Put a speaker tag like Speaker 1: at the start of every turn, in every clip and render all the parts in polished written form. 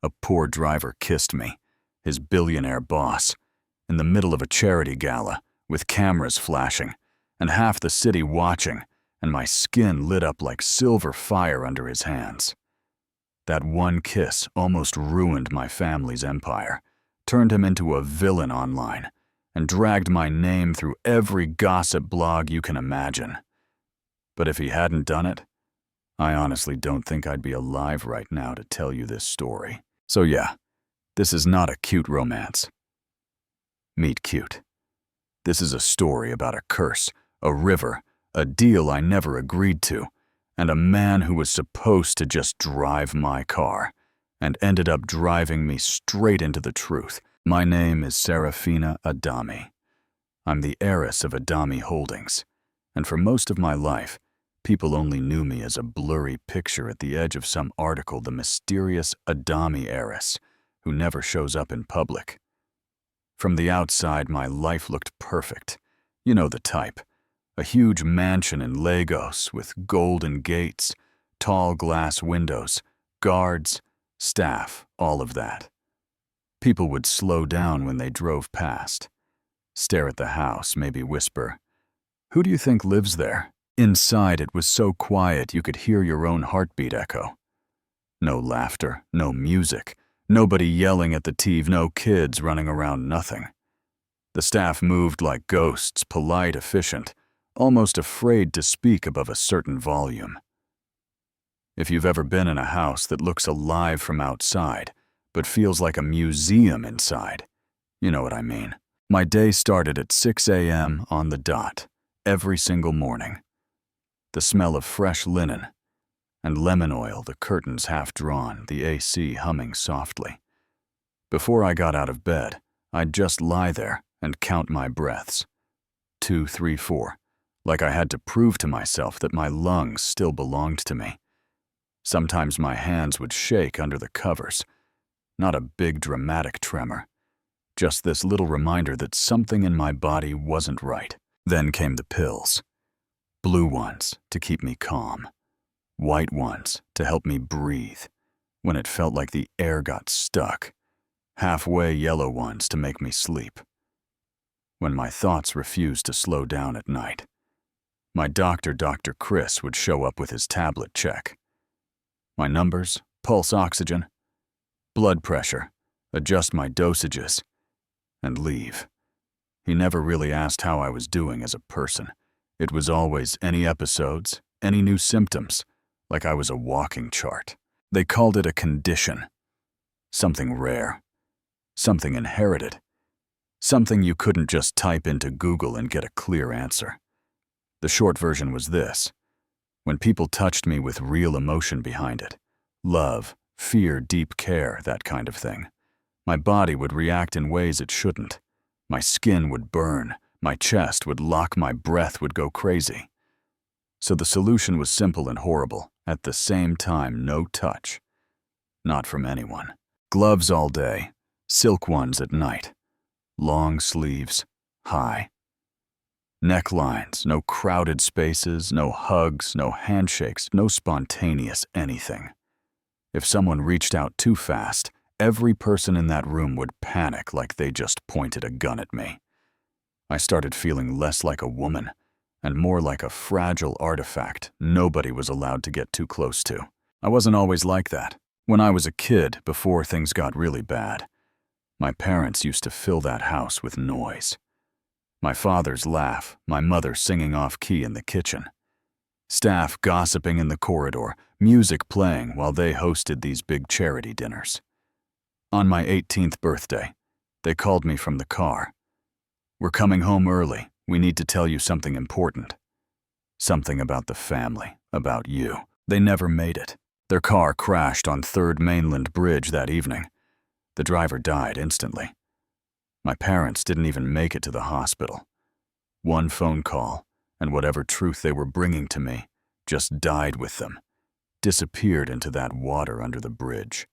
Speaker 1: A poor driver kissed me, his billionaire boss, in the middle of a charity gala with cameras flashing and half the city watching, and my skin lit up like silver fire under his hands. That one kiss almost ruined my family's empire, turned him into a villain online, and dragged my name through every gossip blog you can imagine. But if he hadn't done it, I honestly don't think I'd be alive right now to tell you this story. So yeah, this is not a cute romance. Meet cute. This is a story about a curse, a river, a deal I never agreed to, and a man who was supposed to just drive my car, and ended up driving me straight into the truth. My name is Serafina Adami. I'm the heiress of Adami Holdings, and for most of my life, people only knew me as a blurry picture at the edge of some article, the mysterious Adami heiress, who never shows up in public. From the outside, my life looked perfect. You know the type. A huge mansion in Lagos with golden gates, tall glass windows, guards, staff, all of that. People would slow down when they drove past, stare at the house, maybe whisper, "Who do you think lives there?" Inside, it was so quiet you could hear your own heartbeat echo. No laughter, no music, nobody yelling at the TV, no kids running around, nothing. The staff moved like ghosts, polite, efficient, almost afraid to speak above a certain volume. If you've ever been in a house that looks alive from outside, but feels like a museum inside, you know what I mean. My day started at 6 a.m. on the dot, every single morning. The smell of fresh linen and lemon oil, the curtains half drawn, the AC humming softly. Before I got out of bed, I'd just lie there and count my breaths. 2, 3, 4, like I had to prove to myself that my lungs still belonged to me. Sometimes my hands would shake under the covers. Not a big dramatic tremor, just this little reminder that something in my body wasn't right. Then came the pills. Blue ones to keep me calm. White ones to help me breathe when it felt like the air got stuck. Halfway yellow ones to make me sleep. When my thoughts refused to slow down at night, my doctor, Dr. Chris, would show up with his tablet check. My numbers, pulse oxygen, blood pressure, adjust my dosages, and leave. He never really asked how I was doing as a person. It was always any episodes, any new symptoms, like I was a walking chart. They called it a condition. Something rare. Something inherited. Something you couldn't just type into Google and get a clear answer. The short version was this. When people touched me with real emotion behind it, love, fear, deep care, that kind of thing, my body would react in ways it shouldn't. My skin would burn, my chest would lock, my breath would go crazy. So the solution was simple and horrible, at the same time, no touch. Not from anyone. Gloves all day, silk ones at night. Long sleeves, high. Necklines, no crowded spaces, no hugs, no handshakes, no spontaneous anything. If someone reached out too fast, every person in that room would panic like they just pointed a gun at me. I started feeling less like a woman and more like a fragile artifact nobody was allowed to get too close to. I wasn't always like that. When I was a kid, before things got really bad, my parents used to fill that house with noise. My father's laugh, my mother singing off-key in the kitchen. Staff gossiping in the corridor, music playing while they hosted these big charity dinners. On my 18th birthday, they called me from the car. "We're coming home early. We need to tell you something important." Something about the family, about you. They never made it. Their car crashed on 3rd Mainland Bridge that evening. The driver died instantly. My parents didn't even make it to the hospital. One phone call, and whatever truth they were bringing to me just died with them, disappeared into that water under the bridge.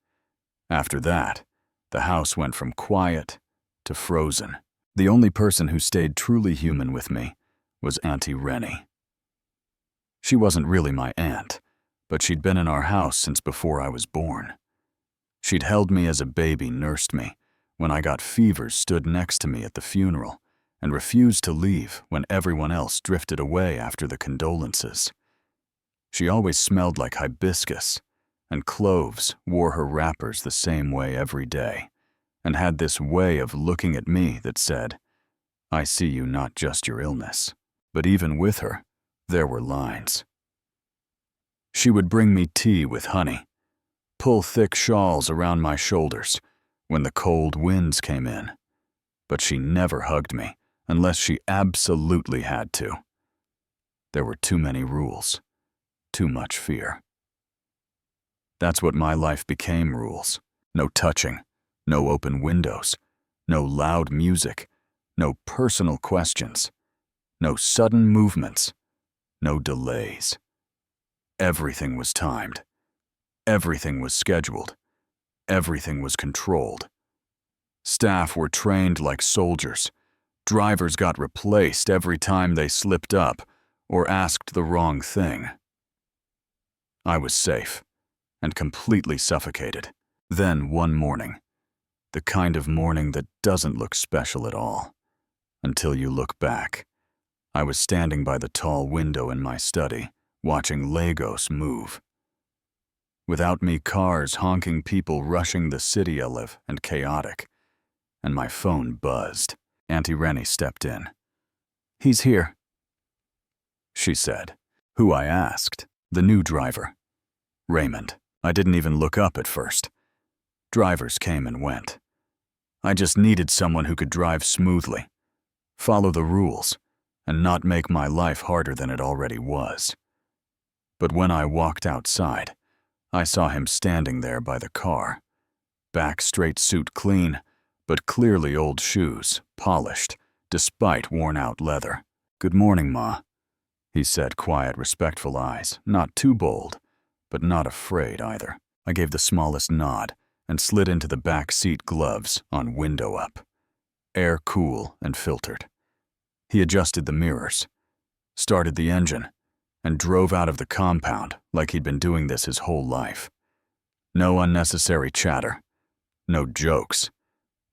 Speaker 1: After that, the house went from quiet to frozen. The only person who stayed truly human with me was Auntie Rennie. She wasn't really my aunt, but she'd been in our house since before I was born. She'd held me as a baby, nursed me. When I got fevers, stood next to me at the funeral, and refused to leave when everyone else drifted away after the condolences. She always smelled like hibiscus, and cloves, wore her wrappers the same way every day, and had this way of looking at me that said, "I see you, not just your illness." But even with her, there were lines. She would bring me tea with honey, pull thick shawls around my shoulders when the cold winds came in, but she never hugged me unless she absolutely had to. There were too many rules, too much fear. That's what my life became, rules. No touching, no open windows, no loud music, no personal questions, no sudden movements, no delays. Everything was timed. Everything was scheduled. Everything was controlled. Staff were trained like soldiers. Drivers got replaced every time they slipped up or asked the wrong thing. I was safe and completely suffocated. Then one morning, the kind of morning that doesn't look special at all, until you look back, I was standing by the tall window in my study, watching Lagos move. Without me, cars honking, people rushing the city, alive and chaotic, and my phone buzzed. Auntie Rennie stepped in. "He's here," she said. Who, I asked. The new driver. Raymond. I didn't even look up at first. Drivers came and went. I just needed someone who could drive smoothly, follow the rules, and not make my life harder than it already was. But when I walked outside, I saw him standing there by the car. Back straight, suit clean, but clearly old shoes, polished, despite worn-out leather. "Good morning, Ma," he said, quiet, respectful eyes, not too bold, but not afraid either. I gave the smallest nod and slid into the back seat, gloves on, window up. Air cool and filtered. He adjusted the mirrors, started the engine, and drove out of the compound like he'd been doing this his whole life. No unnecessary chatter, no jokes,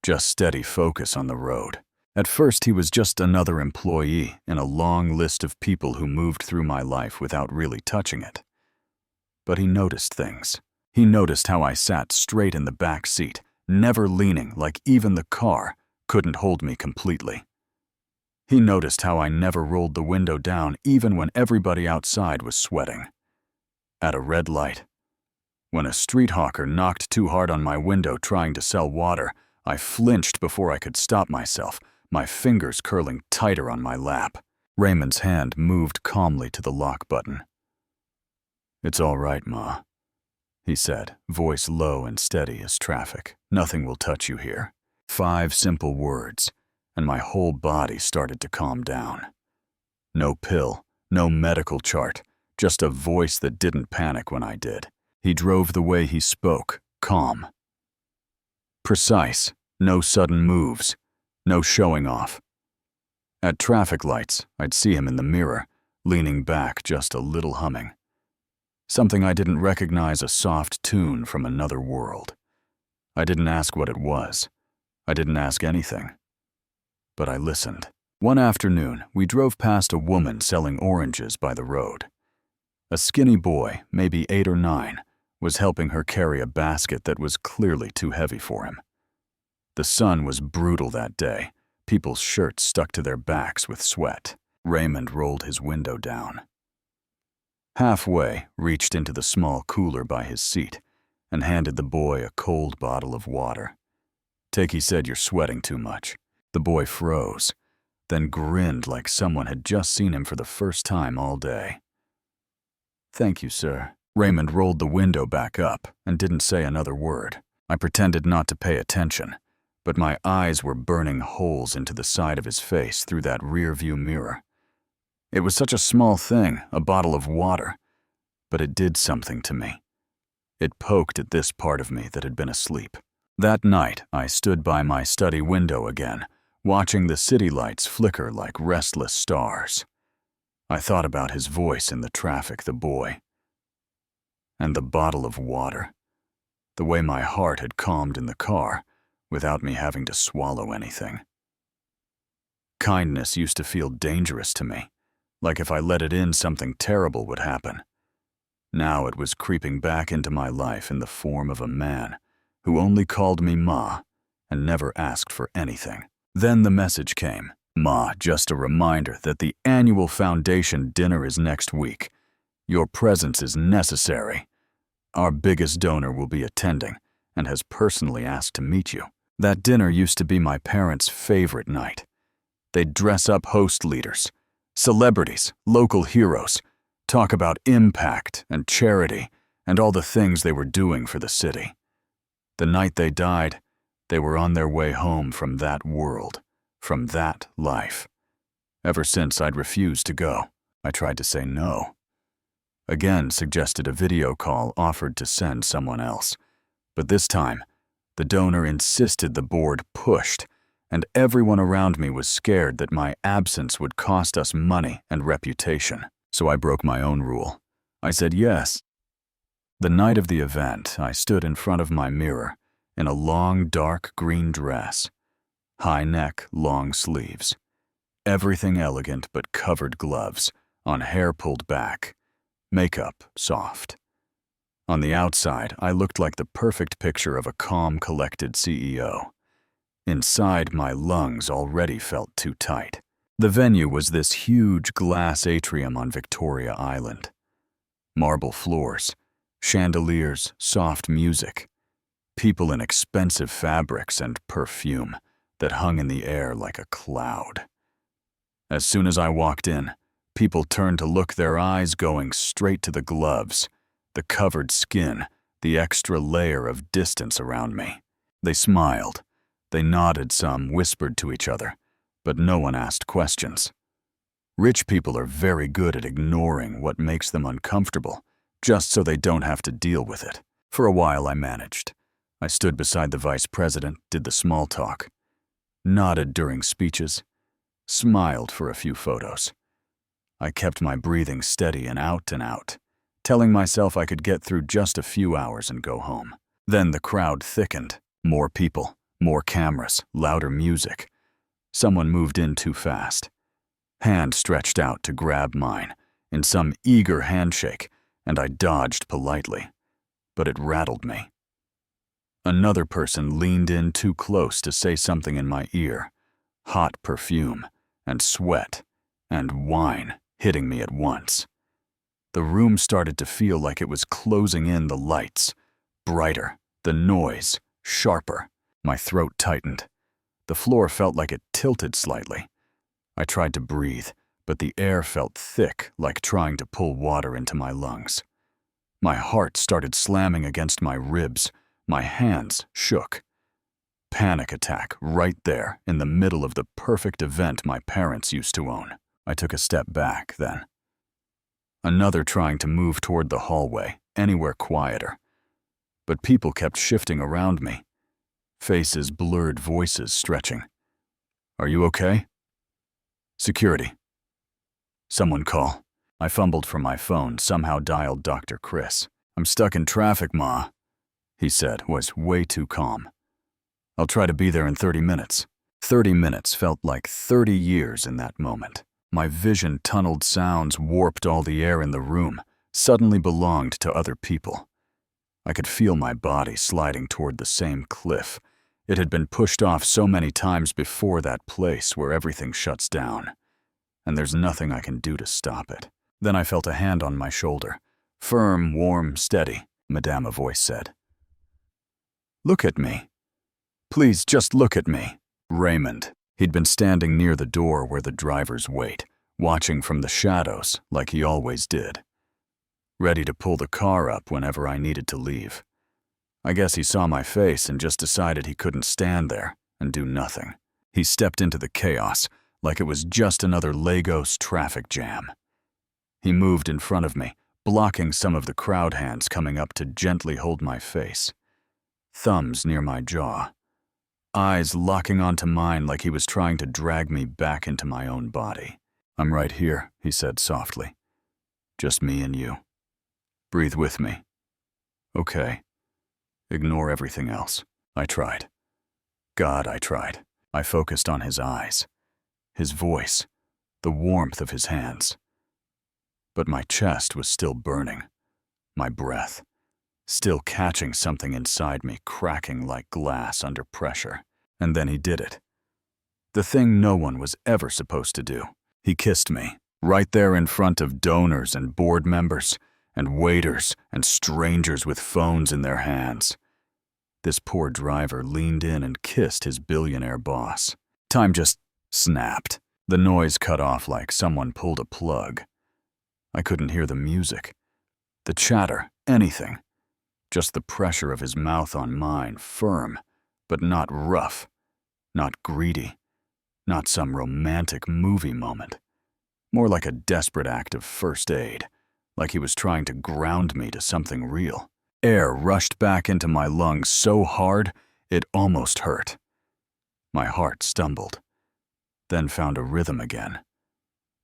Speaker 1: just steady focus on the road. At first, he was just another employee in a long list of people who moved through my life without really touching it. But he noticed things. He noticed how I sat straight in the back seat, never leaning, like even the car couldn't hold me completely. He noticed how I never rolled the window down even when everybody outside was sweating. At a red light, when a street hawker knocked too hard on my window trying to sell water, I flinched before I could stop myself, my fingers curling tighter on my lap. Raymond's hand moved calmly to the lock button. "It's all right, Ma," he said, voice low and steady as traffic. "Nothing will touch you here." 5 simple words, and my whole body started to calm down. No pill, no medical chart, just a voice that didn't panic when I did. He drove the way he spoke, calm. Precise, no sudden moves, no showing off. At traffic lights, I'd see him in the mirror, leaning back, just a little humming. Something I didn't recognize, a soft tune from another world. I didn't ask what it was. I didn't ask anything. But I listened. One afternoon, we drove past a woman selling oranges by the road. A skinny boy, maybe 8 or 9, was helping her carry a basket that was clearly too heavy for him. The sun was brutal that day. People's shirts stuck to their backs with sweat. Raymond rolled his window down. Halfway, reached into the small cooler by his seat and handed the boy a cold bottle of water. "Take," he said, "you're sweating too much." The boy froze, then grinned like someone had just seen him for the first time all day. "Thank you, sir." Raymond rolled the window back up and didn't say another word. I pretended not to pay attention, but my eyes were burning holes into the side of his face through that rear-view mirror. It was such a small thing, a bottle of water, but it did something to me. It poked at this part of me that had been asleep. That night, I stood by my study window again, watching the city lights flicker like restless stars. I thought about his voice in the traffic, the boy, and the bottle of water. the way my heart had calmed in the car without me having to swallow anything. Kindness used to feel dangerous to me, like if I let it in, something terrible would happen. Now it was creeping back into my life in the form of a man who only called me Ma and never asked for anything. Then the message came. Ma, just a reminder that the annual foundation dinner is next week. Your presence is necessary. Our biggest donor will be attending and has personally asked to meet you. That dinner used to be my parents' favorite night. They'd dress up host leaders, celebrities, local heroes, talk about impact and charity and all the things they were doing for the city. The night they died, they were on their way home from that world, from that life. Ever since, I'd refused to go. I tried to say no. Again suggested a video call, offered to send someone else. But this time, the donor insisted the board pushed, and everyone around me was scared that my absence would cost us money and reputation. So I broke my own rule. I said yes. The night of the event, I stood in front of my mirror in a long, dark green dress, high neck, long sleeves, everything elegant but covered gloves, on hair pulled back, makeup soft. On the outside, I looked like the perfect picture of a calm, collected CEO. Inside, my lungs already felt too tight. The venue was this huge glass atrium on Victoria Island. Marble floors, chandeliers, soft music, people in expensive fabrics and perfume that hung in the air like a cloud. As soon as I walked in, people turned to look, their eyes going straight to the gloves, the covered skin, the extra layer of distance around me. They smiled. They nodded, some whispered to each other, but no one asked questions. Rich people are very good at ignoring what makes them uncomfortable, just so they don't have to deal with it. For a while I managed. I stood beside the vice president, did the small talk, nodded during speeches, smiled for a few photos. I kept my breathing steady and out, telling myself I could get through just a few hours and go home. Then the crowd thickened. More people, more cameras, louder music. Someone moved in too fast. Hand stretched out to grab mine in some eager handshake, and I dodged politely, but it rattled me. Another person leaned in too close to say something in my ear. Hot perfume, and sweat, and wine hitting me at once. The room started to feel like it was closing in, the lights brighter, the noise sharper. My throat tightened. The floor felt like it tilted slightly. I tried to breathe, but the air felt thick, like trying to pull water into my lungs. My heart started slamming against my ribs. My hands shook. Panic attack right there in the middle of the perfect event my parents used to own. I took a step back then. Another trying to move toward the hallway, anywhere quieter. But people kept shifting around me. Faces blurred, voices stretching. Are you okay? Security. Someone call. I fumbled for my phone, somehow dialed Dr. Chris. I'm stuck in traffic, Ma, he said, was way too calm. I'll try to be there in 30 minutes. 30 minutes felt like 30 years in that moment. My vision tunneled, sounds warped, all the air in the room suddenly belonged to other people. I could feel my body sliding toward the same cliff. It had been pushed off so many times before, that place where everything shuts down, and there's nothing I can do to stop it. Then I felt a hand on my shoulder. Firm, warm, steady, Madame, a voice said. Look at me. Please, just look at me. Raymond. He'd been standing near the door where the drivers wait, watching from the shadows like he always did, ready to pull the car up whenever I needed to leave. I guess he saw my face and just decided he couldn't stand there and do nothing. He stepped into the chaos like it was just another Lagos traffic jam. He moved in front of me, blocking some of the crowd, hands coming up to gently hold my face. Thumbs near my jaw. Eyes locking onto mine like he was trying to drag me back into my own body. I'm right here, he said softly. Just me and you. Breathe with me. Okay. Ignore everything else. I tried. God, I tried. I focused on his eyes, his voice, the warmth of his hands. But my chest was still burning, my breath, still catching something inside me, cracking like glass under pressure. And then he did it. The thing no one was ever supposed to do. He kissed me, right there in front of donors and board members, and waiters and strangers with phones in their hands. This poor driver leaned in and kissed his billionaire boss. Time just snapped. The noise cut off like someone pulled a plug. I couldn't hear the music, the chatter, anything. Just the pressure of his mouth on mine, firm, but not rough, not greedy, not some romantic movie moment. More like a desperate act of first aid, like he was trying to ground me to something real. Air rushed back into my lungs so hard, it almost hurt. My heart stumbled, then found a rhythm again.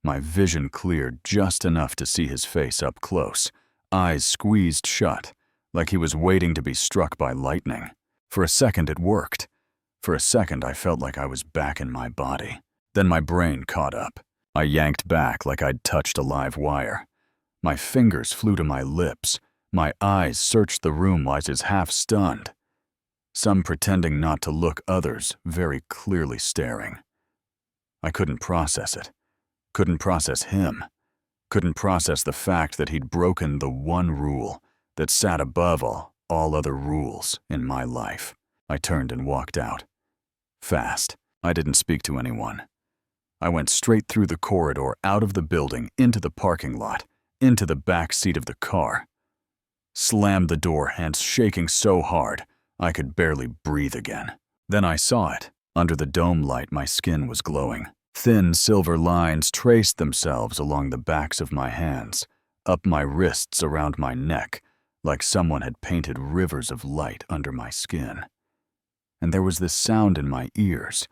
Speaker 1: My vision cleared just enough to see his face up close, eyes squeezed shut, like he was waiting to be struck by lightning. For a second it worked. For a second I felt like I was back in my body. Then my brain caught up. I yanked back like I'd touched a live wire. My fingers flew to my lips. My eyes searched the room while I was half stunned. Some pretending not to look, others very clearly staring. I couldn't process it. Couldn't process him. Couldn't process the fact that he'd broken the one rule that sat above all other rules in my life. I turned and walked out. Fast. I didn't speak to anyone. I went straight through the corridor, out of the building, into the parking lot, into the back seat of the car. Slammed the door, hands shaking so hard I could barely breathe again. Then I saw it. Under the dome light, my skin was glowing. Thin silver lines traced themselves along the backs of my hands, up my wrists, around my neck, like someone had painted rivers of light under my skin. And there was this sound in my ears,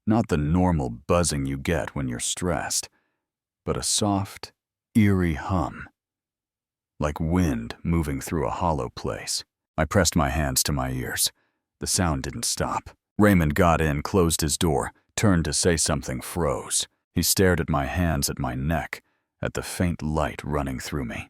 Speaker 1: not the normal buzzing you get when you're stressed, but a soft, eerie hum, like wind moving through a hollow place. I pressed my hands to my ears. The sound didn't stop. Raymond got in, closed his door, turned to say something, froze. He stared at my hands, at my neck, at the faint light running through me.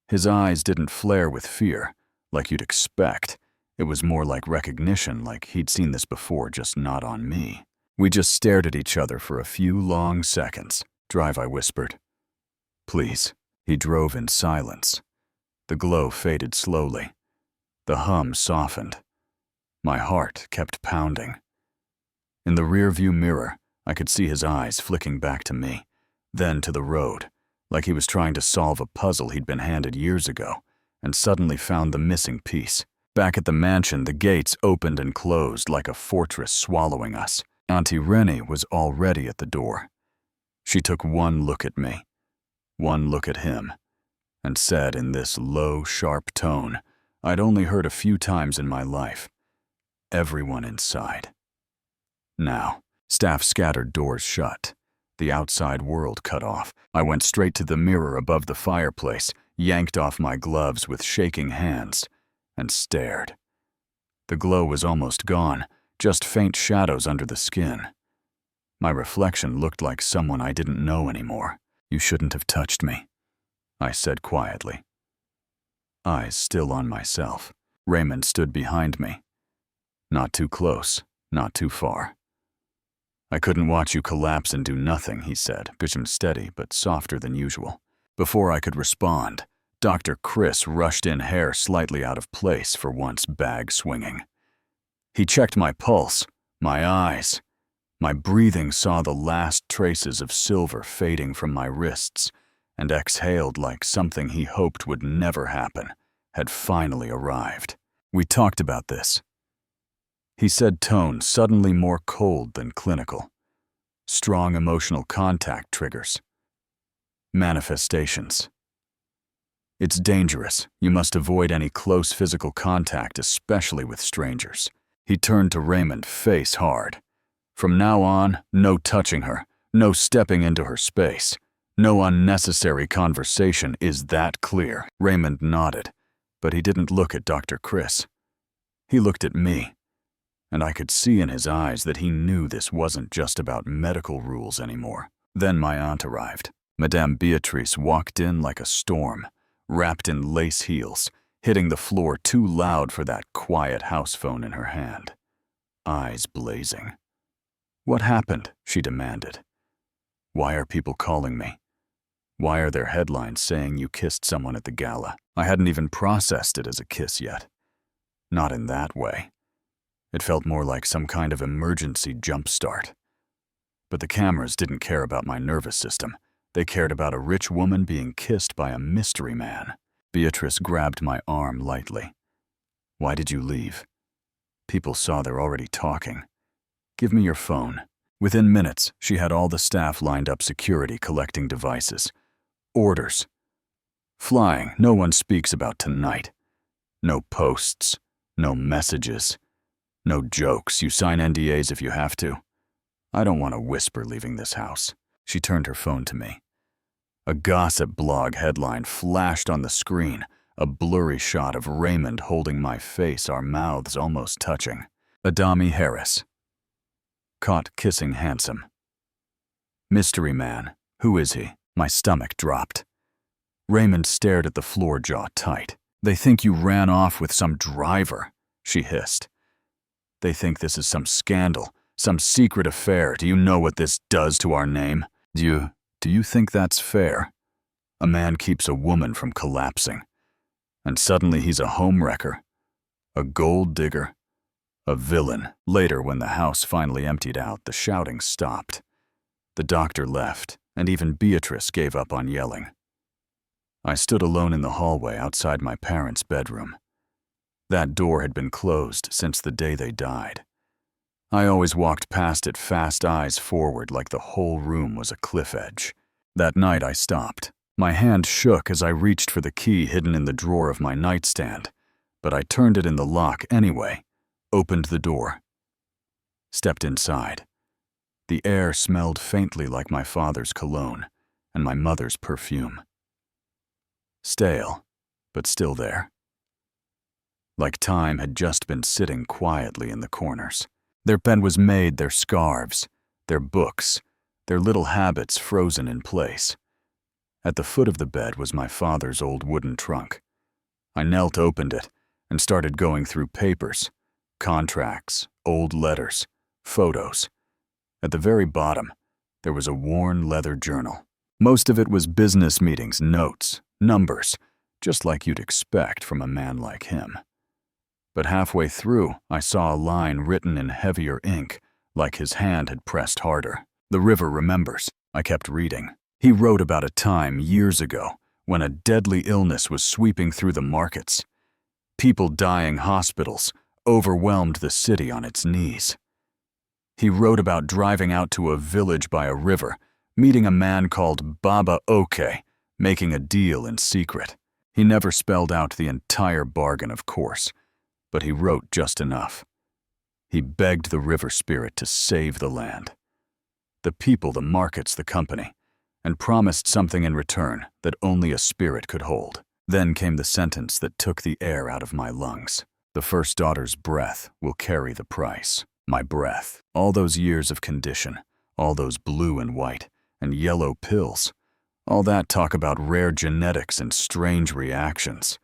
Speaker 1: His eyes didn't flare with fear, like you'd expect. It was more like recognition, like he'd seen this before, just not on me. We just stared at each other for a few long seconds. "Drive," I whispered. "Please." He drove in silence. The glow faded slowly. The hum softened. My heart kept pounding. In the rearview mirror, I could see his eyes flicking back to me, then to the road, like he was trying to solve a puzzle he'd been handed years ago, and suddenly found the missing piece. Back at the mansion, the gates opened and closed like a fortress swallowing us. Auntie Rennie was already at the door. She took one look at me, one look at him, and said in this low, sharp tone I'd only heard a few times in my life, "Everyone inside." Now, staff scattered, doors shut, the outside world cut off. I went straight to the mirror above the fireplace, yanked off my gloves with shaking hands, and stared. The glow was almost gone, just faint shadows under the skin. My reflection looked like someone I didn't know anymore. "You shouldn't have touched me," I said quietly. Eyes still on myself. Raymond stood behind me. "Not too close, not too far." "I couldn't watch you collapse and do nothing," he said, steady but softer than usual. Before I could respond, Dr. Chris rushed in, hair slightly out of place, for once bag swinging. He checked my pulse, my eyes. My breathing saw the last traces of silver fading from my wrists, and exhaled like something he hoped would never happen had finally arrived. "We talked about this," he said, tone suddenly more cold than clinical. "Strong emotional contact triggers. Manifestations. It's dangerous. You must avoid any close physical contact, especially with strangers." He turned to Raymond, face hard. "From now on, no touching her, no stepping into her space, no unnecessary conversation. Is that clear?" Raymond nodded, but he didn't look at Dr. Chris. He looked at me, and I could see in his eyes that he knew this wasn't just about medical rules anymore. Then my aunt arrived. Madame Beatrice walked in like a storm, wrapped in lace heels, hitting the floor too loud for that quiet house phone in her hand. Eyes blazing. "What happened?" she demanded. "Why are people calling me? Why are there headlines saying you kissed someone at the gala?" I hadn't even processed it as a kiss yet. Not in that way. It felt more like some kind of emergency jumpstart. But the cameras didn't care about my nervous system. They cared about a rich woman being kissed by a mystery man. Beatrice grabbed my arm lightly. "Why did you leave?" "People saw they're already talking." "Give me your phone." Within minutes, she had all the staff lined up security collecting devices. Orders. Flying, no one speaks about tonight. No posts. No messages. No jokes. You sign NDAs if you have to. I don't want to whisper leaving this house. She turned her phone to me. A gossip blog headline flashed on the screen, a blurry shot of Raymond holding my face, our mouths almost touching. Adami Harris. Caught kissing handsome. Mystery man. Who is he? My stomach dropped. Raymond stared at the floor, jaw tight. "They think you ran off with some driver," she hissed. "They think this is some scandal, some secret affair. Do you know what this does to our name? Do you think that's fair? A man keeps a woman from collapsing, and suddenly he's a homewrecker, a gold digger, a villain." Later, when the house finally emptied out, the shouting stopped. The doctor left, and even Beatrice gave up on yelling. I stood alone in the hallway outside my parents' bedroom. That door had been closed since the day they died. I always walked past it, fast eyes forward, like the whole room was a cliff edge. That night I stopped. My hand shook as I reached for the key hidden in the drawer of my nightstand, but I turned it in the lock anyway, opened the door, stepped inside. The air smelled faintly like my father's cologne and my mother's perfume. Stale, but still there. Like time had just been sitting quietly in the corners. Their bed was made, their scarves, their books, their little habits frozen in place. At the foot of the bed was my father's old wooden trunk. I knelt, opened it, and started going through papers, contracts, old letters, photos. At the very bottom, there was a worn leather journal. Most of it was business meetings, notes, numbers, just like you'd expect from a man like him. But halfway through, I saw a line written in heavier ink, like his hand had pressed harder. "The river remembers." I kept reading. He wrote about a time years ago when a deadly illness was sweeping through the markets. People dying, hospitals, overwhelmed the city on its knees. He wrote about driving out to a village by a river, meeting a man called Baba Oke, making a deal in secret. He never spelled out the entire bargain, of course, but he wrote just enough. He begged the river spirit to save the land, the people, the markets, the company, and promised something in return that only a spirit could hold. Then came the sentence that took the air out of my lungs. "The first daughter's breath will carry the price." My breath, all those years of condition, all those blue and white and yellow pills, all that talk about rare genetics and strange reactions.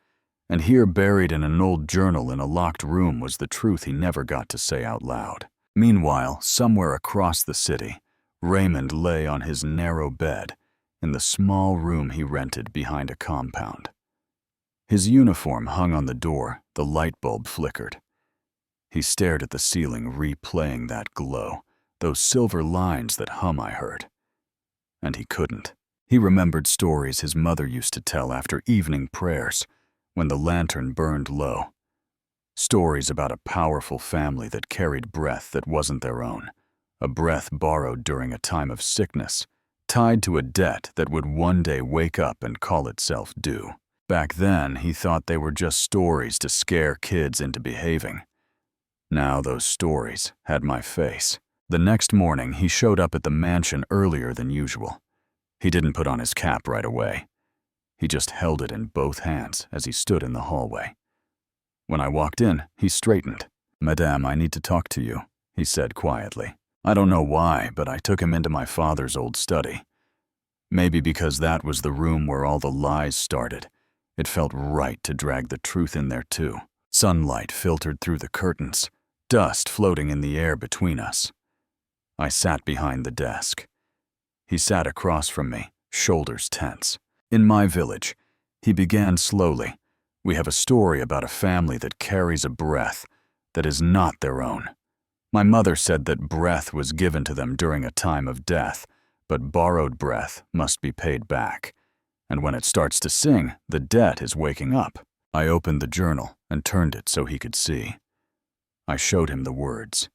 Speaker 1: And here, buried in an old journal in a locked room, was the truth he never got to say out loud. Meanwhile, somewhere across the city, Raymond lay on his narrow bed in the small room he rented behind a compound. His uniform hung on the door, the light bulb flickered. He stared at the ceiling, replaying that glow, those silver lines that hum I heard. And he couldn't. He remembered stories his mother used to tell after evening prayers, when the lantern burned low. Stories about a powerful family that carried breath that wasn't their own, a breath borrowed during a time of sickness, tied to a debt that would one day wake up and call itself due. Back then, he thought they were just stories to scare kids into behaving. Now those stories had my face. The next morning, he showed up at the mansion earlier than usual. He didn't put on his cap right away. He just held it in both hands as he stood in the hallway. When I walked in, he straightened. "Madame, I need to talk to you," he said quietly. I don't know why, but I took him into my father's old study. Maybe because that was the room where all the lies started. It felt right to drag the truth in there too. Sunlight filtered through the curtains, dust floating in the air between us. I sat behind the desk. He sat across from me, shoulders tense. "In my village," he began slowly, "we have a story about a family that carries a breath that is not their own. My mother said that breath was given to them during a time of death, but borrowed breath must be paid back. And when it starts to sing, the debt is waking up." I opened the journal and turned it so he could see. I showed him the words.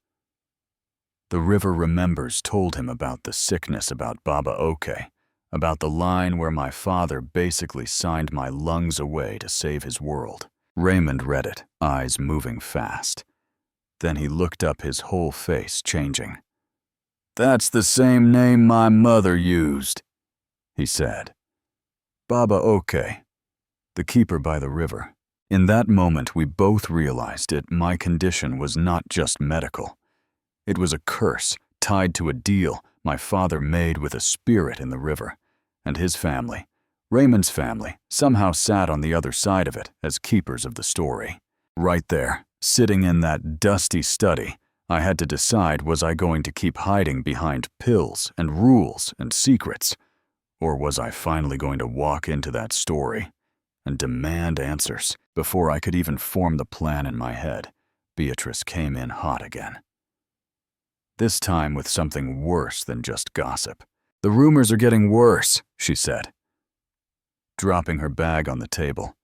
Speaker 1: "The river remembers" told him about the sickness, about Baba Oke, about the line where my father basically signed my lungs away to save his world. Raymond read it, eyes moving fast. Then he looked up, his whole face changing. "That's the same name my mother used," he said. "Baba Oke, the keeper by the river." In that moment, we both realized my condition was not just medical. It was a curse tied to a deal my father made with a spirit in the river, and his family, Raymond's family, somehow sat on the other side of it as keepers of the story. Right there, sitting in that dusty study, I had to decide, was I going to keep hiding behind pills and rules and secrets, or was I finally going to walk into that story and demand answers? Before I could even form the plan in my head, Beatrice came in hot again. This time with something worse than just gossip. "The rumors are getting worse," she said, dropping her bag on the table.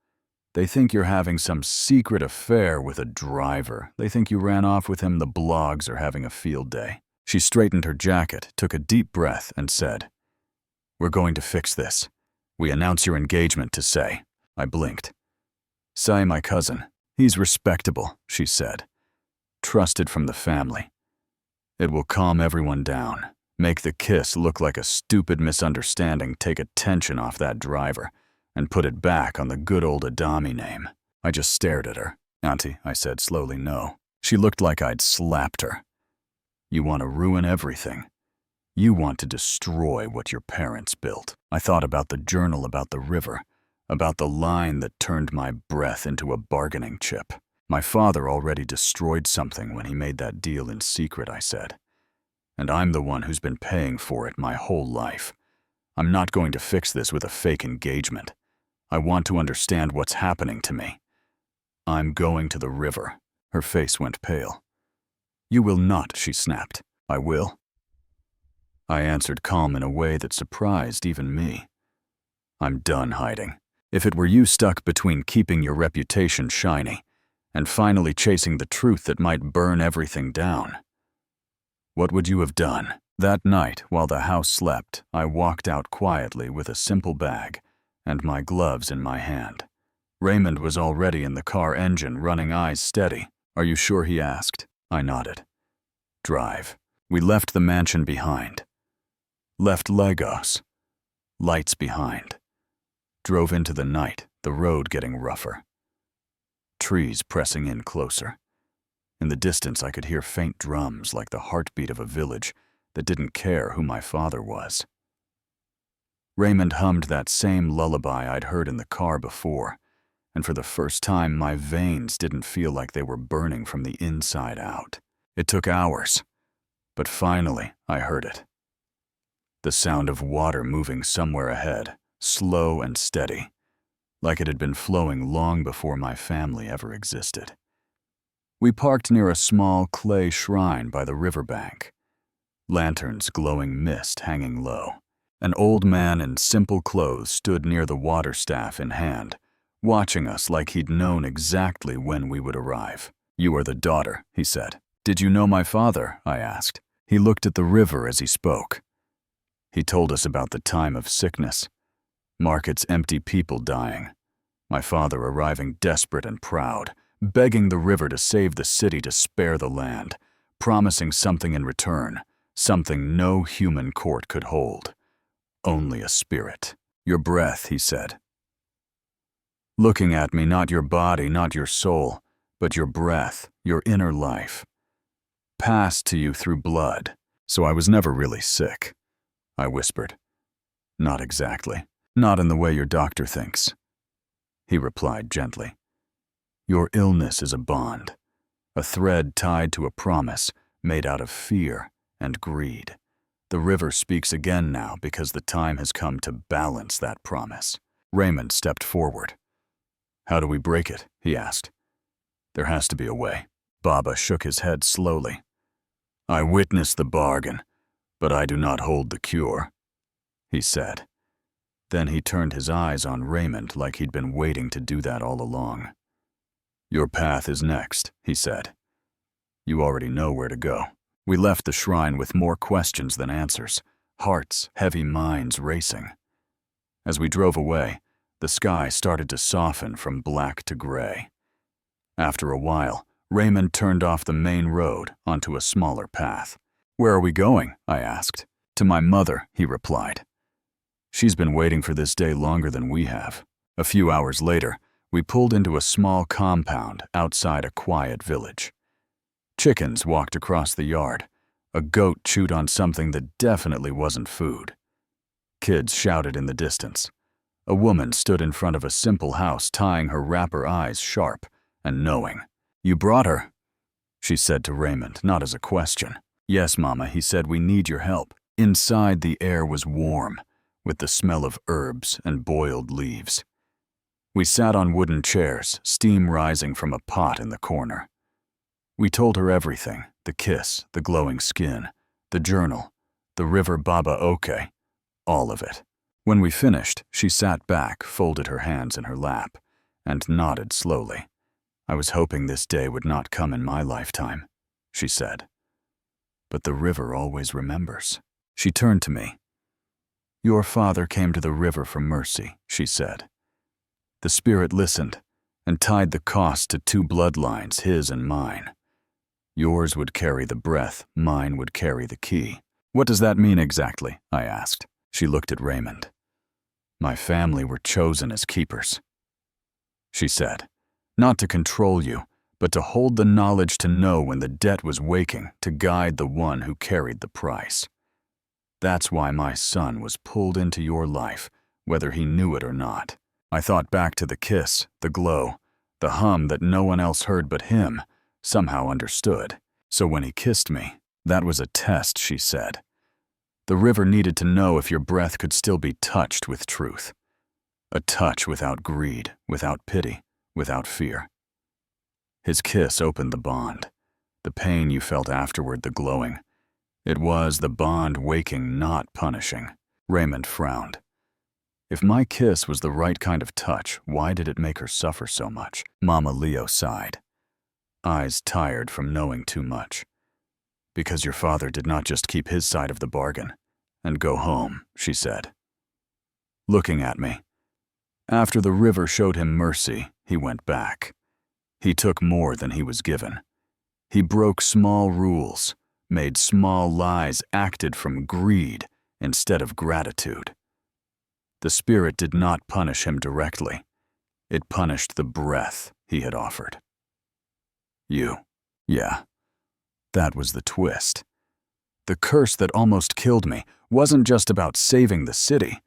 Speaker 1: "They think you're having some secret affair with a driver. They think you ran off with him. The blogs are having a field day." She straightened her jacket, took a deep breath, and said, "We're going to fix this. We announce your engagement to Say." I blinked. "Say, my cousin. He's respectable," she said. "Trusted from the family. It will calm everyone down, make the kiss look like a stupid misunderstanding, take attention off that driver, and put it back on the good old Adami name." I just stared at her. "Auntie," I said slowly, "no." She looked like I'd slapped her. "You want to ruin everything. You want to destroy what your parents built." I thought about the journal, about the river, about the line that turned my breath into a bargaining chip. "My father already destroyed something when he made that deal in secret," I said. "And I'm the one who's been paying for it my whole life. I'm not going to fix this with a fake engagement. I want to understand what's happening to me. I'm going to the river." Her face went pale. "You will not," she snapped. "I will." I answered, calm in a way that surprised even me. "I'm done hiding. If it were you stuck between keeping your reputation shiny and finally chasing the truth that might burn everything down, what would you have done?" That night, while the house slept, I walked out quietly with a simple bag and my gloves in my hand. Raymond was already in the car, engine running, eyes steady. "Are you sure?" he asked. I nodded. "Drive." We left the mansion behind. Left Legos. Lights behind. Drove into the night, the road getting rougher. Trees pressing in closer. In the distance, I could hear faint drums, like the heartbeat of a village that didn't care who my father was. Raymond hummed that same lullaby I'd heard in the car before, and for the first time, my veins didn't feel like they were burning from the inside out. It took hours, but finally I heard it. The sound of water moving somewhere ahead, slow and steady, like it had been flowing long before my family ever existed. We parked near a small clay shrine by the riverbank. Lanterns, glowing mist hanging low. An old man in simple clothes stood near the water staff in hand, watching us like he'd known exactly when we would arrive. "You are the daughter," he said. "Did you know my father?" I asked. He looked at the river as he spoke. He told us about the time of sickness, markets empty, people dying. My father arriving desperate and proud, begging the river to save the city, to spare the land, promising something in return, something no human court could hold. Only a spirit. "Your breath," he said. Looking at me, "not your body, not your soul, but your breath, your inner life, passed to you through blood. So I was never really sick, I whispered. Not exactly. Not in the way your doctor thinks. He replied gently. Your illness is a bond, a thread tied to a promise made out of fear and greed. The river speaks again now because the time has come to balance that promise. Raymond stepped forward. How do we break it? He asked. There has to be a way. Baba shook his head slowly. I witnessed the bargain, but I do not hold the cure, he said. Then he turned his eyes on Raymond like he'd been waiting to do that all along. Your path is next, he said. You already know where to go. We left the shrine with more questions than answers, hearts, heavy minds racing. As we drove away, the sky started to soften from black to gray. After a while, Raymond turned off the main road onto a smaller path. Where are we going? I asked. To my mother, he replied. She's been waiting for this day longer than we have. A few hours later, we pulled into a small compound outside a quiet village. Chickens walked across the yard. A goat chewed on something that definitely wasn't food. Kids shouted in the distance. A woman stood in front of a simple house, tying her wrapper eyes sharp and knowing. You brought her, she said to Raymond, not as a question. Yes, Mama, he said, we need your help. Inside, the air was warm, with the smell of herbs and boiled leaves. We sat on wooden chairs, steam rising from a pot in the corner. We told her everything, the kiss, the glowing skin, the journal, the river Baba Oke, all of it. When we finished, she sat back, folded her hands in her lap, and nodded slowly. I was hoping this day would not come in my lifetime, she said. But the river always remembers. She turned to me. Your father came to the river for mercy, she said. The spirit listened and tied the cost to two bloodlines, his and mine. Yours would carry the breath, mine would carry the key. What does that mean exactly? I asked. She looked at Raymond. My family were chosen as keepers, she said. Not to control you, but to hold the knowledge to know when the debt was waking, to guide the one who carried the price. That's why my son was pulled into your life, whether he knew it or not. I thought back to the kiss, the glow, the hum that no one else heard but him, somehow understood. So when he kissed me, that was a test, she said. The river needed to know if your breath could still be touched with truth. A touch without greed, without pity, without fear. His kiss opened the bond. The pain you felt afterward, the glowing. It was the bond waking, not punishing. Raymond frowned. If my kiss was the right kind of touch, why did it make her suffer so much? Mama Leo sighed, eyes tired from knowing too much. Because your father did not just keep his side of the bargain and go home, she said, looking at me. After the river showed him mercy, he went back. He took more than he was given. He broke small rules, made small lies, acted from greed instead of gratitude. The spirit did not punish him directly. It punished the breath he had offered. You. Yeah, that was the twist. The curse that almost killed me wasn't just about saving the city.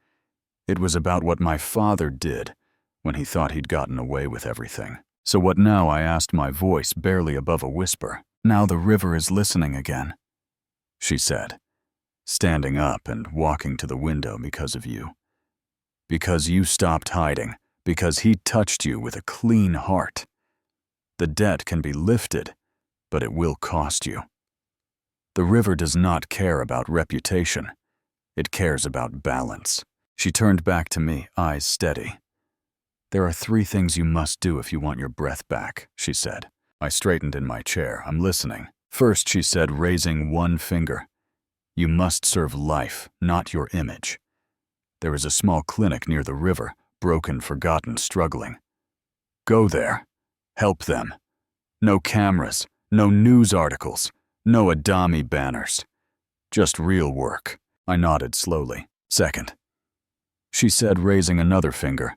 Speaker 1: It was about what my father did when he thought he'd gotten away with everything. So what now? I asked, my voice barely above a whisper. Now the river is listening again, she said, standing up and walking to the window because of you. Because you stopped hiding, because he touched you with a clean heart. The debt can be lifted, but it will cost you. The river does not care about reputation. It cares about balance. She turned back to me, eyes steady. There are 3 things you must do if you want your breath back, she said. I straightened in my chair. I'm listening. First, she said, raising one finger. You must serve life, not your image. There is a small clinic near the river, broken, forgotten, struggling. Go there. Help them. No cameras, no news articles, no Adami banners. Just real work. I nodded slowly. Second, she said, raising another finger,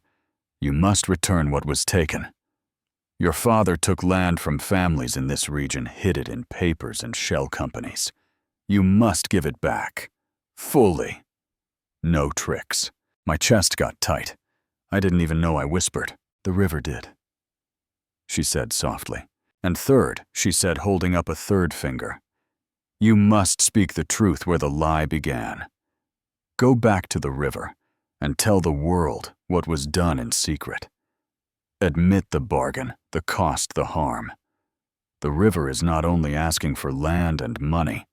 Speaker 1: you must return what was taken. Your father took land from families in this region, hid it in papers and shell companies. You must give it back. Fully. No tricks. My chest got tight. I didn't even know I whispered. The river did, she said softly. And third, she said, holding up a third finger, you must speak the truth where the lie began. Go back to the river and tell the world what was done in secret. Admit the bargain, the cost, the harm. The river is not only asking for land and money,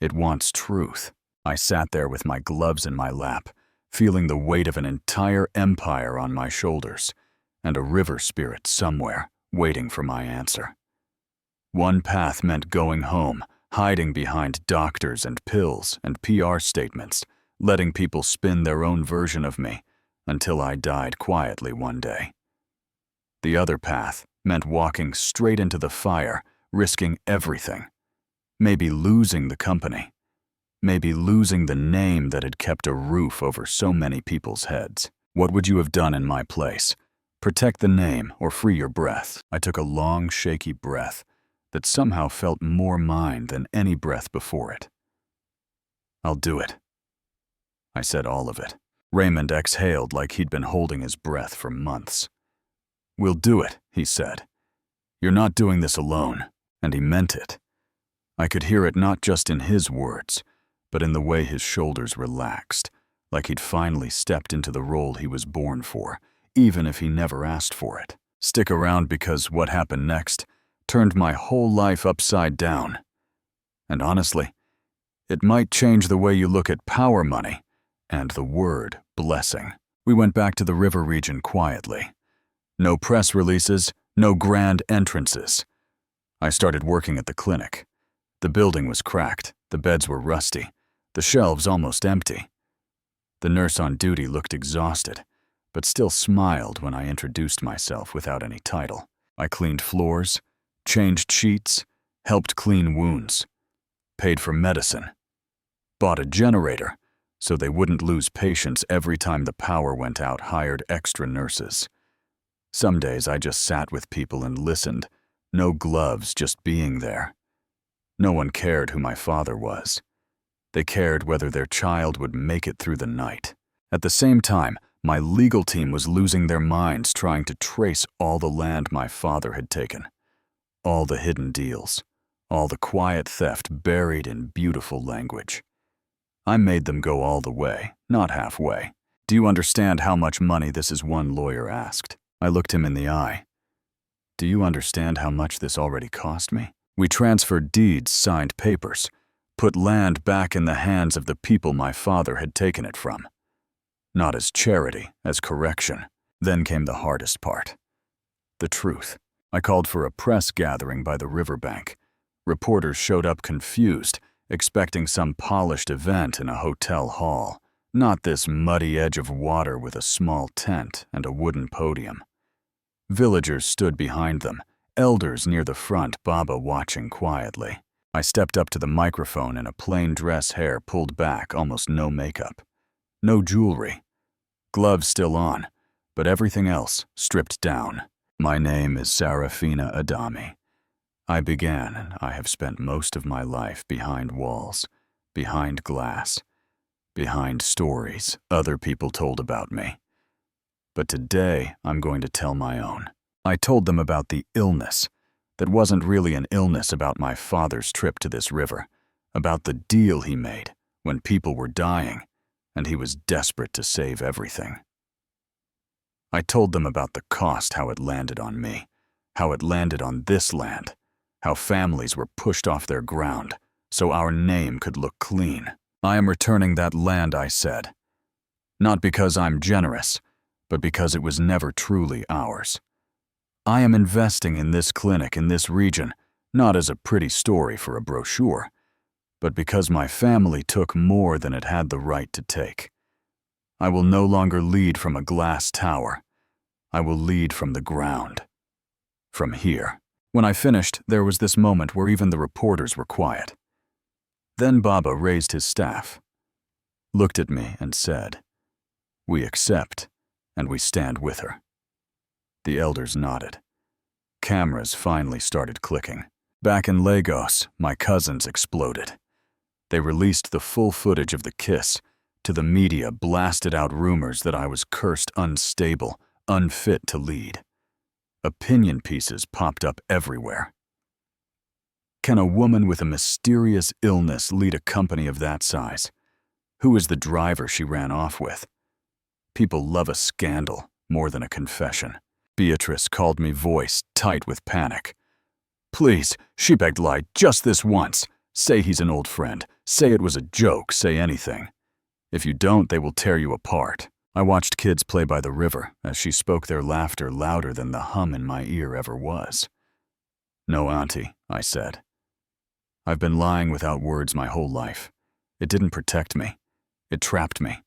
Speaker 1: it wants truth. I sat there with my gloves in my lap, feeling the weight of an entire empire on my shoulders, and a river spirit somewhere waiting for my answer. One path meant going home, hiding behind doctors and pills and PR statements, letting people spin their own version of me until I died quietly one day. The other path meant walking straight into the fire, risking everything. Maybe losing the company. Maybe losing the name that had kept a roof over so many people's heads. What would you have done in my place? Protect the name or free your breath. I took a long, shaky breath that somehow felt more mine than any breath before it. I'll do it. I said all of it. Raymond exhaled like he'd been holding his breath for months. We'll do it, he said. You're not doing this alone. And he meant it. I could hear it not just in his words, but in the way his shoulders relaxed, like he'd finally stepped into the role he was born for, even if he never asked for it. Stick around because what happened next turned my whole life upside down. And honestly, it might change the way you look at power money and the word blessing. We went back to the river region quietly. No press releases, no grand entrances. I started working at the clinic. The building was cracked, the beds were rusty, the shelves almost empty. The nurse on duty looked exhausted, but still smiled when I introduced myself without any title. I cleaned floors, changed sheets, helped clean wounds, paid for medicine, bought a generator so they wouldn't lose patients every time the power went out, hired extra nurses. Some days I just sat with people and listened, no gloves, just being there. No one cared who my father was. They cared whether their child would make it through the night. At the same time, my legal team was losing their minds trying to trace all the land my father had taken. All the hidden deals, all the quiet theft buried in beautiful language. I made them go all the way, not halfway. Do you understand how much money this is? One lawyer asked. I looked him in the eye. Do you understand how much this already cost me? We transferred deeds, signed papers, put land back in the hands of the people my father had taken it from. Not as charity, as correction. Then came the hardest part. The truth. I called for a press gathering by the riverbank. Reporters showed up confused, expecting some polished event in a hotel hall, not this muddy edge of water with a small tent and a wooden podium. Villagers stood behind them, elders near the front, Baba watching quietly. I stepped up to the microphone in a plain dress, hair pulled back, almost no makeup. No jewelry. Gloves still on, but everything else stripped down. My name is Sarafina Adami. I began, and I have spent most of my life behind walls, behind glass, behind stories other people told about me. But today, I'm going to tell my own. I told them about the illness that wasn't really an illness, about my father's trip to this river, about the deal he made when people were dying and he was desperate to save everything. I told them about the cost, how it landed on me, how it landed on this land, how families were pushed off their ground so our name could look clean. I am returning that land, I said. Not because I'm generous, but because it was never truly ours. I am investing in this clinic in this region, not as a pretty story for a brochure, but because my family took more than it had the right to take. I will no longer lead from a glass tower. I will lead from the ground. From here. When I finished, there was this moment where even the reporters were quiet. Then Baba raised his staff, looked at me and said, "We accept, and we stand with her." The elders nodded. Cameras finally started clicking. Back in Lagos, my cousins exploded. They released the full footage of the kiss. To the media, blasted out rumors that I was cursed unstable, unfit to lead. Opinion pieces popped up everywhere. Can a woman with a mysterious illness lead a company of that size? Who is the driver she ran off with? People love a scandal more than a confession. Beatrice called me, voice tight with panic. Please, she begged, lie just this once. Say he's an old friend. Say it was a joke. Say anything. If you don't, they will tear you apart. I watched kids play by the river as she spoke, their laughter louder than the hum in my ear ever was. No, Auntie, I said. I've been lying without words my whole life. It didn't protect me. It trapped me.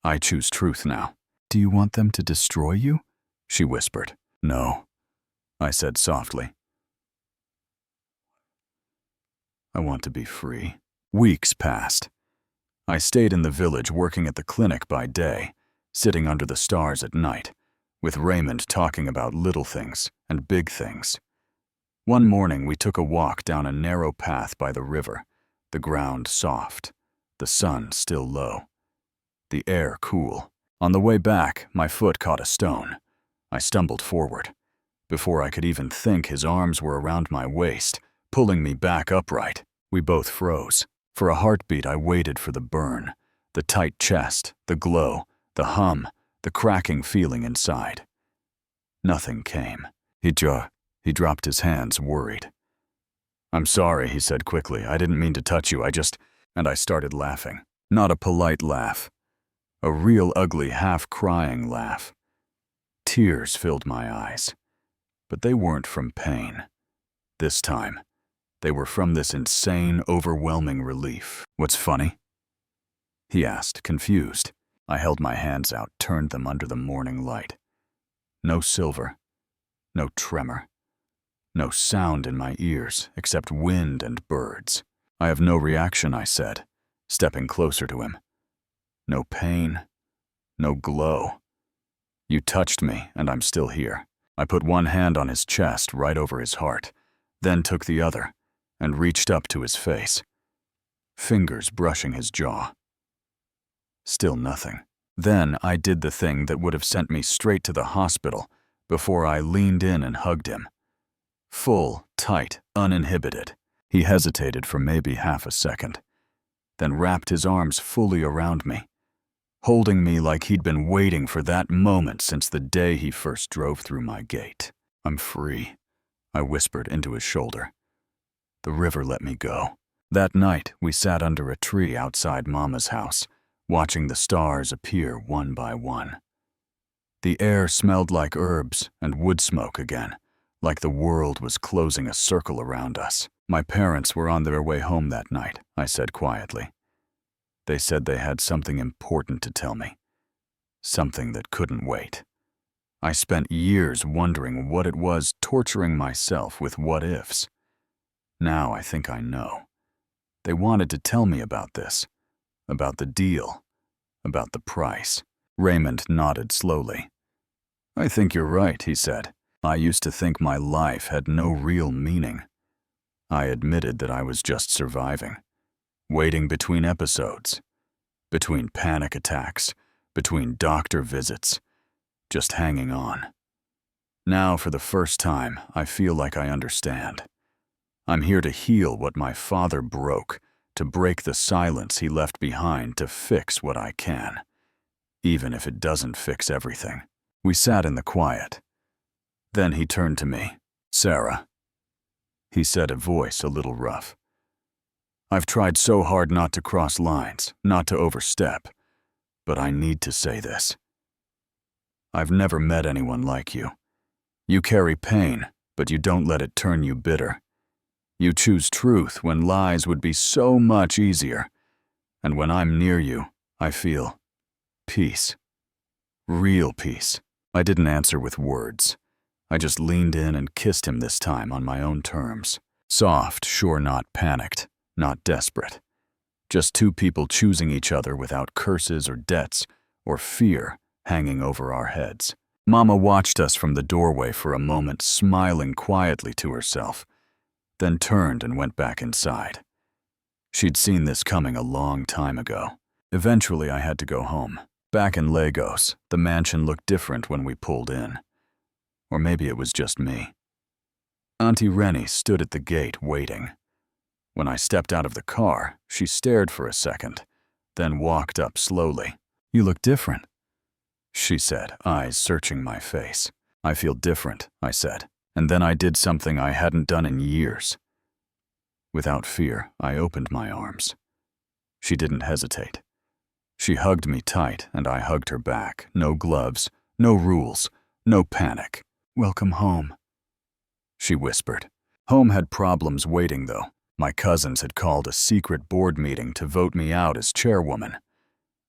Speaker 1: I choose truth now. Do you want them to destroy you? She whispered. No, I said softly. I want to be free. Weeks passed. I stayed in the village working at the clinic by day, sitting under the stars at night, with Raymond talking about little things and big things. One morning we took a walk down a narrow path by the river, the ground soft, the sun still low, the air cool. On the way back, my foot caught a stone. I stumbled forward. Before I could even think, his arms were around my waist, pulling me back upright. We both froze. For a heartbeat, I waited for the burn, the tight chest, the glow, the hum, the cracking feeling inside. Nothing came. He dropped his hands, worried. I'm sorry, he said quickly. I didn't mean to touch you. And I started laughing. Not a polite laugh. A real ugly, half-crying laugh. Tears filled my eyes. But they weren't from pain. This time, they were from this insane, overwhelming relief. What's funny? He asked, confused. I held my hands out, turned them under the morning light. No silver, no tremor, no sound in my ears except wind and birds. I have no reaction, I said, stepping closer to him. No pain, no glow. You touched me, and I'm still here. I put one hand on his chest, right over his heart, then took the other, and reached up to his face, fingers brushing his jaw. Still nothing. Then I did the thing that would have sent me straight to the hospital before I leaned in and hugged him. Full, tight, uninhibited. He hesitated for maybe half a second, then wrapped his arms fully around me, holding me like he'd been waiting for that moment since the day he first drove through my gate. I'm free, I whispered into his shoulder. The river let me go. That night, we sat under a tree outside Mama's house, watching the stars appear one by one. The air smelled like herbs and wood smoke again, like the world was closing a circle around us. My parents were on their way home that night, I said quietly. They said they had something important to tell me, something that couldn't wait. I spent years wondering what it was, torturing myself with what-ifs. Now I think I know. They wanted to tell me about this, about the deal, about the price. Raymond nodded slowly. I think you're right, he said. I used to think my life had no real meaning. I admitted that I was just surviving, waiting between episodes, between panic attacks, between doctor visits, just hanging on. Now, for the first time, I feel like I understand. I'm here to heal what my father broke, to break the silence he left behind, to fix what I can, even if it doesn't fix everything. We sat in the quiet. Then he turned to me. Sarah, he said, a voice a little rough. I've tried so hard not to cross lines, not to overstep, but I need to say this. I've never met anyone like you. You carry pain, but you don't let it turn you bitter. You choose truth when lies would be so much easier. And when I'm near you, I feel peace. Real peace. I didn't answer with words. I just leaned in and kissed him, this time on my own terms. Soft, sure, not panicked, not desperate. Just two people choosing each other without curses or debts or fear hanging over our heads. Mama watched us from the doorway for a moment, smiling quietly to herself, then turned and went back inside. She'd seen this coming a long time ago. Eventually, I had to go home. Back in Lagos, the mansion looked different when we pulled in. Or maybe it was just me. Auntie Rennie stood at the gate waiting. When I stepped out of the car, she stared for a second, then walked up slowly. "You look different," she said, eyes searching my face. "I feel different," I said, and then I did something I hadn't done in years. Without fear, I opened my arms. She didn't hesitate. She hugged me tight, and I hugged her back. No gloves, no rules, no panic. "Welcome home," she whispered. Home had problems waiting, though. My cousins had called a secret board meeting to vote me out as chairwoman.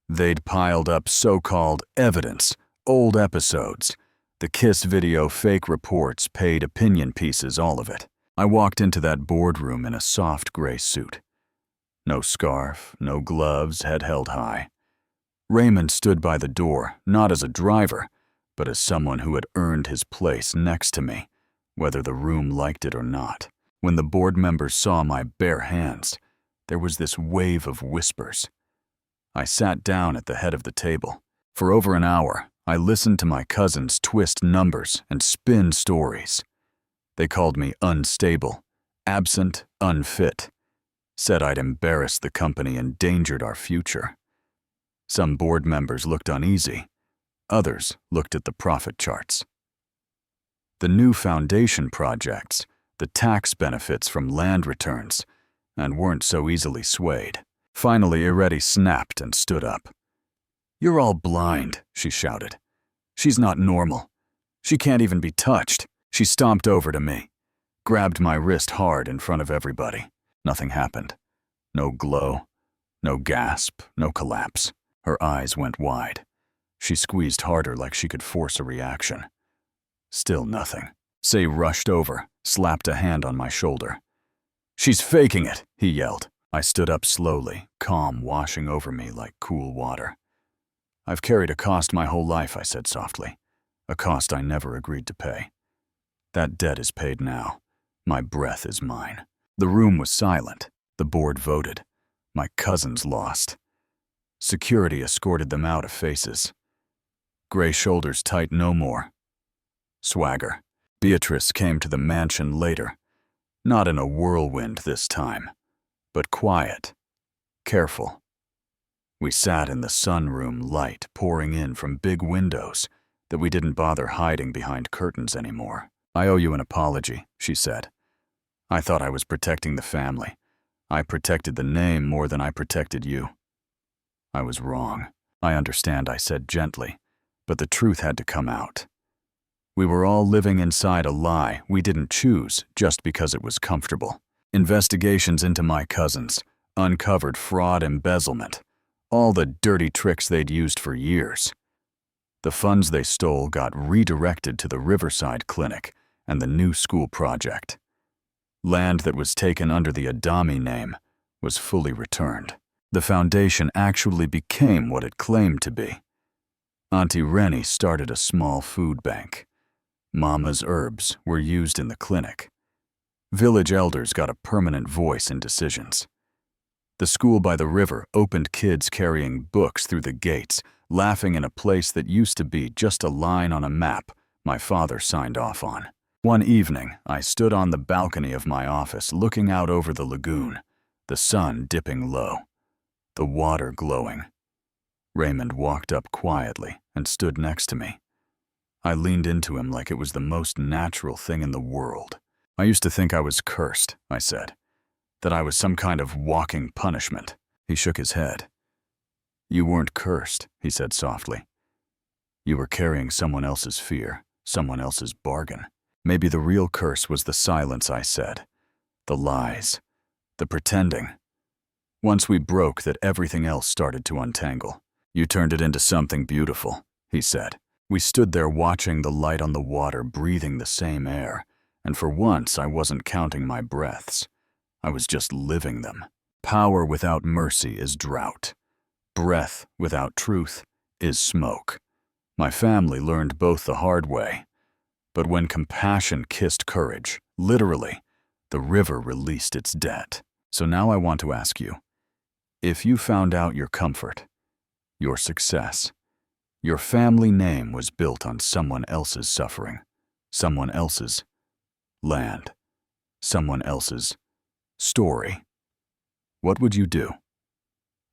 Speaker 1: They'd piled up so-called evidence, old episodes, the Kiss video, fake reports, paid opinion pieces, all of it. I walked into that boardroom in a soft gray suit. No scarf, no gloves, head held high. Raymond stood by the door, not as a driver, but as someone who had earned his place next to me, whether the room liked it or not. When the board members saw my bare hands, there was this wave of whispers. I sat down at the head of the table. For over an hour, I listened to my cousins twist numbers and spin stories. They called me unstable, absent, unfit, said I'd embarrassed the company, endangered our future. Some board members looked uneasy. Others looked at the profit charts. The new foundation projects, the tax benefits from land returns, and weren't so easily swayed. Finally, Iretti snapped and stood up. "You're all blind," she shouted. "She's not normal. She can't even be touched." She stomped over to me, grabbed my wrist hard in front of everybody. Nothing happened. No glow, no gasp, no collapse. Her eyes went wide. She squeezed harder like she could force a reaction. Still nothing. Say rushed over, slapped a hand on my shoulder. "She's faking it," he yelled. I stood up slowly, calm washing over me like cool water. "I've carried a cost my whole life," I said softly. "A cost I never agreed to pay. That debt is paid now. My breath is mine." The room was silent. The board voted. My cousins lost. Security escorted them out of faces. Gray shoulders tight no more. Swagger. Beatrice came to the mansion later. Not in a whirlwind this time, but quiet, careful. We sat in the sunroom, light pouring in from big windows that we didn't bother hiding behind curtains anymore. "I owe you an apology," she said. "I thought I was protecting the family. I protected the name more than I protected you. I was wrong. I understand," I said gently, but the truth had to come out. We were all living inside a lie we didn't choose just because it was comfortable. Investigations into my cousins uncovered fraud, embezzlement, all the dirty tricks they'd used for years. The funds they stole got redirected to the Riverside Clinic and the new school project. Land that was taken under the Adami name was fully returned. The foundation actually became what it claimed to be. Auntie Rennie started a small food bank. Mama's herbs were used in the clinic. Village elders got a permanent voice in decisions. The school by the river opened, kids carrying books through the gates, laughing in a place that used to be just a line on a map my father signed off on. One evening, I stood on the balcony of my office looking out over the lagoon, the sun dipping low, the water glowing. Raymond walked up quietly and stood next to me. I leaned into him like it was the most natural thing in the world. "I used to think I was cursed," I said, "that I was some kind of walking punishment." He shook his head. "You weren't cursed," he said softly. "You were carrying someone else's fear, someone else's bargain. Maybe the real curse was the silence," I said. "The lies, the pretending. Once we broke that, everything else started to untangle. You turned it into something beautiful," he said. We stood there watching the light on the water, breathing the same air, and for once I wasn't counting my breaths. I was just living them. Power without mercy is drought. Breath without truth is smoke. My family learned both the hard way. But when compassion kissed courage, literally, the river released its debt. So now I want to ask you, if you found out your comfort, your success, your family name was built on someone else's suffering, someone else's land, someone else's story, what would you do?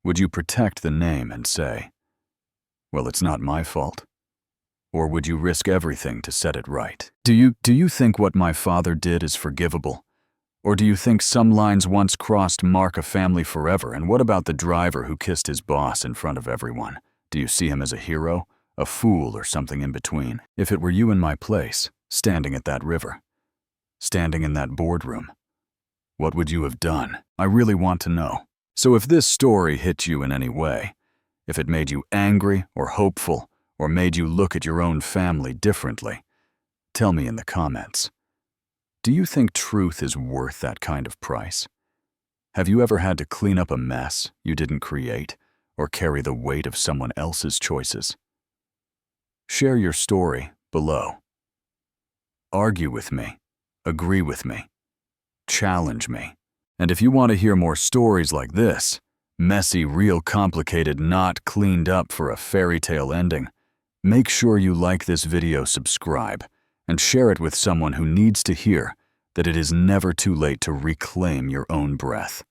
Speaker 1: Would you protect the name and say, well, it's not my fault? Or would you risk everything to set it right? Do you think what my father did is forgivable? Or do you think some lines once crossed mark a family forever? And what about the driver who kissed his boss in front of everyone? Do you see him as a hero, a fool, or something in between? If it were you in my place, standing at that river, standing in that boardroom, what would you have done? I really want to know. So if this story hit you in any way, if it made you angry or hopeful, or made you look at your own family differently, tell me in the comments. Do you think truth is worth that kind of price? Have you ever had to clean up a mess you didn't create or carry the weight of someone else's choices? Share your story below. Argue with me, agree with me, challenge me. And if you want to hear more stories like this, messy, real complicated, not cleaned up for a fairy tale ending, make sure you like this video, subscribe, and share it with someone who needs to hear that it is never too late to reclaim your own breath.